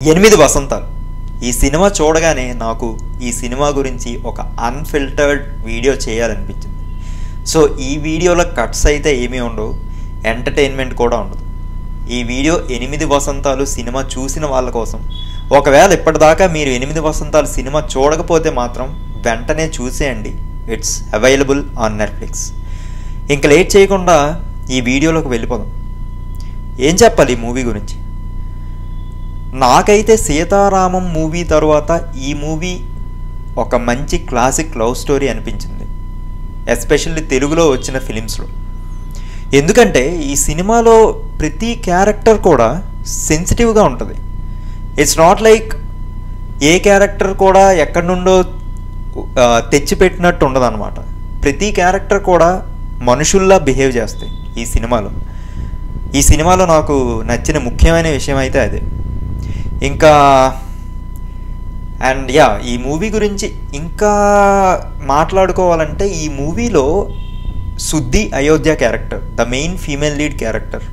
ఎనిమిది వసంతాలు ఈ సినిమా చూడగానే నాకు ఈ సినిమా గురించి ఒక అన్ఫిల్టర్డ్ వీడియో చేయాలనిపించింది. సో ఈ వీడియోలో కట్స్ అయితే ఏమీ ఉండవు, ఎంటర్టైన్మెంట్ కూడా ఉండదు. ఈ వీడియో 8 వసంతాలు సినిమా చూసిన వాళ్ళ కోసం. ఒకవేళ ఇప్పటిదాకా మీరు 8 వసంతాలు సినిమా చూడకపోతే మాత్రం వెంటనే చూసేయండి. It's available on Netflix. ఇంక లేట్ చేయకుండా ఈ వీడియోలోకి వెళ్ళిపోదాం. ఏం చెప్పాలి ఈ మూవీ గురించి? నాకైతే సీతారామం మూవీ తర్వాత ఈ మూవీ ఒక మంచి క్లాసిక్ లవ్ స్టోరీ అనిపించింది, ఎస్పెషల్లీ తెలుగులో వచ్చిన ఫిలిమ్స్లో. ఎందుకంటే ఈ సినిమాలో ప్రతి క్యారెక్టర్ కూడా సెన్సిటివ్గా ఉంటుంది. It's not like A character కూడా ఎక్కడి నుండో తెచ్చిపెట్టినట్టు ఉండదు అనమాట. ప్రతి క్యారెక్టర్ కూడా మనుషుల్లా బిహేవ్ చేస్తాయి ఈ సినిమాలో నాకు నచ్చిన ముఖ్యమైన విషయం అయితే అదే. ఇంకా ఈ మూవీ గురించి ఇంకా మాట్లాడుకోవాలంటే, ఈ మూవీలో Suddhi Ayodhya character, the main female lead character,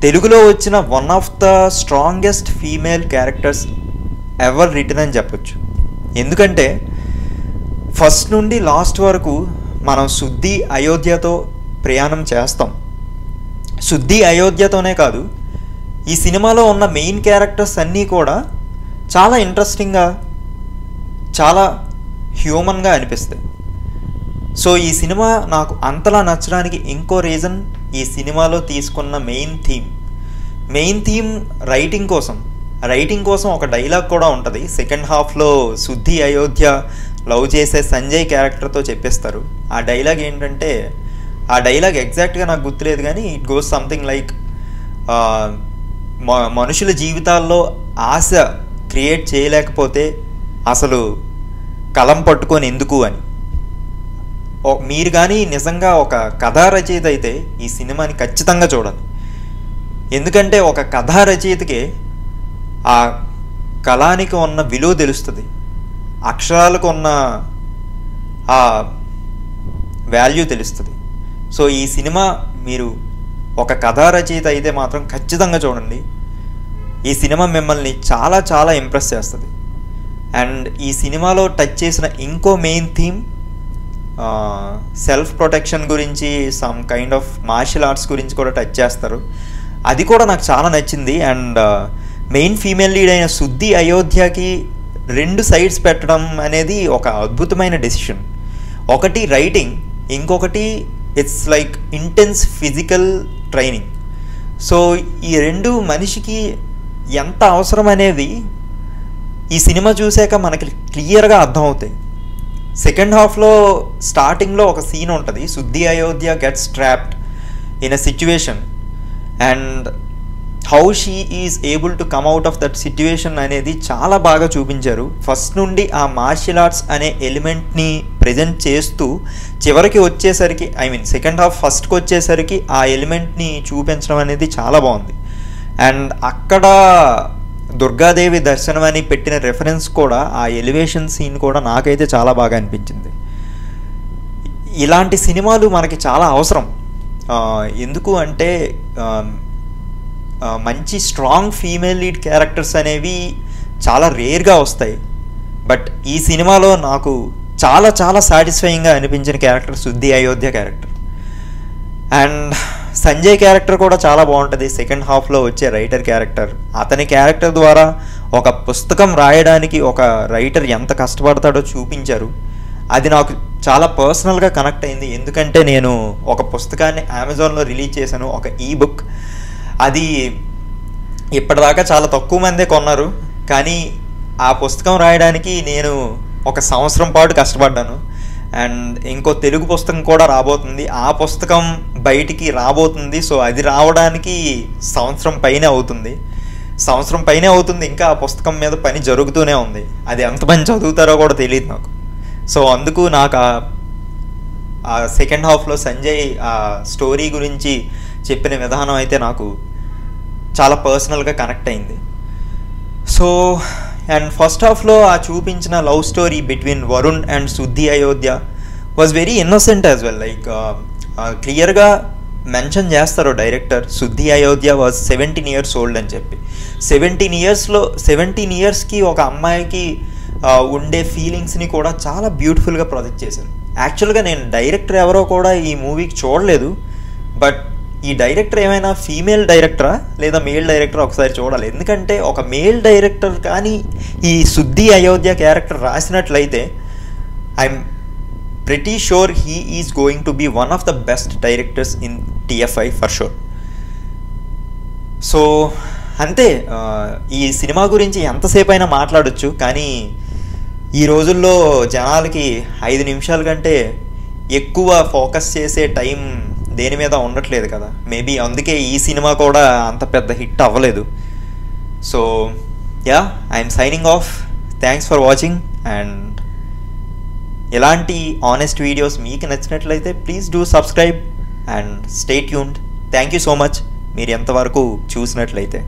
తెలుగులో వచ్చిన one of the strongest female characters ever written అని చెప్పొచ్చు. ఎందుకంటే ఫస్ట్ నుండి లాస్ట్ వరకు మనం సుద్ది అయోధ్యతో ప్రయాణం చేస్తాం. సుద్ది అయోధ్యతోనే కాదు, ఈ సినిమాలో ఉన్న మెయిన్ క్యారెక్టర్స్ అన్నీ కూడా చాలా ఇంట్రెస్టింగ్గా, చాలా హ్యూమన్గా అనిపిస్తాయి. సో ఈ సినిమా నాకు అంతలా నచ్చడానికి ఇంకో రీజన్, ఈ సినిమాలో తీసుకున్న మెయిన్ థీమ్ రైటింగ్ కోసం ఒక డైలాగ్ కూడా ఉంటుంది. సెకండ్ హాఫ్లో సుద్ది అయోధ్య లవ్ చేసే సంజయ్ క్యారెక్టర్తో చెప్పేస్తారు. ఆ డైలాగ్ ఏంటంటే, ఆ డైలాగ్ ఎగ్జాక్ట్గా నాకు గుర్తులేదు కానీ ఇట్ గోస్ సంథింగ్ లైక్, మనుషుల జీవితాల్లో ఆశ క్రియేట్ చేయలేకపోతే అసలు కలం పట్టుకొని ఎందుకు అని. మీరు కానీ నిజంగా ఒక కథా రచయిత అయితే ఈ సినిమాని ఖచ్చితంగా చూడాలి. ఎందుకంటే ఒక కథా రచయితకే ఆ కళానికి ఉన్న విలువ తెలుస్తుంది, అక్షరాలకు ఉన్న ఆ వాల్యూ తెలుస్తుంది. సో ఈ సినిమా మీరు ఒక కథా రచయిత అయితే మాత్రం ఖచ్చితంగా చూడండి. ఈ సినిమా మిమ్మల్ని చాలా చాలా ఇంప్రెస్ చేస్తుంది. అండ్ ఈ సినిమాలో టచ్ చేసిన ఇంకో మెయిన్ థీమ్ సెల్ఫ్ ప్రొటెక్షన్ గురించి, some kind of martial arts గురించి కూడా టచ్ చేస్తారు. అది కూడా నాకు చాలా నచ్చింది. అండ్ మెయిన్ ఫీమేల్ లీడ్ అయిన సుద్ది అయోధ్యకి 2 సైడ్స్ పెట్టడం అనేది ఒక అద్భుతమైన డెసిషన్. ఒకటి రైటింగ్, ఇంకొకటి it's like intense physical training. So ఈ 2 మనిషికి ఎంత అవసరం అనేది ఈ సినిమా చూసాక మనకి క్లియర్గా అర్థమవుతాయి. సెకండ్ హాఫ్లో స్టార్టింగ్లో ఒక సీన్ ఉంటుంది, Suddhi Ayodhya gets trapped in a situation and how she is able to come out of that situation అనేది చాలా బాగా చూపించారు. ఫస్ట్ నుండి ఆ మార్షల్ ఆర్ట్స్ అనే ఎలిమెంట్ని ప్రజెంట్ చేస్తూ చివరికి వచ్చేసరికి, సెకండ్ హాఫ్ ఫస్ట్కి వచ్చేసరికి ఆ ఎలిమెంట్ని చూపించడం అనేది చాలా బాగుంది. అండ్ అక్కడ దుర్గాదేవి దర్శనం అని పెట్టిన రెఫరెన్స్ కూడా, ఆ ఎలివేషన్ సీన్ కూడా నాకైతే చాలా బాగా అనిపించింది. ఇలాంటి సినిమాలు మనకి చాలా అవసరం. ఎందుకు అంటే మంచి స్ట్రాంగ్ ఫీమేల్ లీడ్ క్యారెక్టర్స్ అనేవి చాలా రేర్గా వస్తాయి. బట్ ఈ సినిమాలో నాకు చాలా చాలా సాటిస్ఫైయింగ్గా అనిపించిన character Suddhi Ayodhya character. And Sanjay character కూడా చాలా బాగుంటుంది. సెకండ్ హాఫ్లో వచ్చే రైటర్ క్యారెక్టర్, అతని క్యారెక్టర్ ద్వారా ఒక పుస్తకం రాయడానికి ఒక రైటర్ ఎంత కష్టపడతాడో చూపించారు. అది నాకు చాలా పర్సనల్గా కనెక్ట్ అయింది. ఎందుకంటే నేను ఒక పుస్తకాన్ని అమెజాన్లో రిలీజ్ చేశాను, ఒక ఈబుక్. అది ఇప్పటిదాకా చాలా తక్కువ మందే కొన్నారు, కానీ ఆ పుస్తకం రాయడానికి నేను 1 సంవత్సరం పాటు కష్టపడ్డాను. అండ్ ఇంకో తెలుగు పుస్తకం కూడా రాబోతుంది, ఆ పుస్తకం బయటికి రాబోతుంది. సో అది రావడానికి సంవత్సరం పైనే అవుతుంది. ఇంకా ఆ పుస్తకం మీద పని జరుగుతూనే ఉంది. అది ఎంతమంది చదువుతారో కూడా తెలియదు నాకు. సో అందుకు నాకు ఆ సెకండ్ హాఫ్లో సంజయ్ ఆ స్టోరీ గురించి చెప్పిన విధానం అయితే నాకు చాలా పర్సనల్గా కనెక్ట్ అయింది. సో అండ్ ఫస్ట్ హాఫ్లో ఆ చూపించిన love story between Varun and Suddhi Ayodhya was very innocent as well. Like క్లియర్గా మెన్షన్ చేస్తారు director, Suddhi Ayodhya was 17 years old అని చెప్పి. 17 yearsకి ఒక అమ్మాయికి ఉండే ఫీలింగ్స్ని కూడా చాలా బ్యూటిఫుల్గా ప్రొజెక్ట్ చేశారు. యాక్చువల్గా నేను డైరెక్టర్ ఎవరో కూడా ఈ మూవీకి చూడలేదు, బట్ ఈ డైరెక్టర్ ఏమైనా ఫీమేల్ డైరెక్టరా లేదా మేల్ డైరెక్టరా ఒకసారి చూడాలి. ఎందుకంటే ఒక మేల్ డైరెక్టర్ కానీ ఈ సుద్ధి అయోధ్య క్యారెక్టర్ రాసినట్లయితే I'm pretty sure he is going to be one of the best directors in TFI for sure. So అంతే, ఈ సినిమా గురించి ఎంతసేపు అయినా మాట్లాడొచ్చు, కానీ ఈ రోజుల్లో జనాలకి 5 నిమిషాల కంటే ఎక్కువ ఫోకస్ చేసే టైం దేని మీద ఉండట్లేదు కదా. మేబీ అందుకే ఈ సినిమా కూడా అంత పెద్ద హిట్ అవ్వలేదు. So yeah, I'm signing off. Thanks for watching. And ఇలాంటి ఆనెస్ట్ వీడియోస్ మీకు నచ్చినట్లయితే please do subscribe and stay tuned. Thank you so much మీరు ఎంతవరకు చూసినట్లయితే.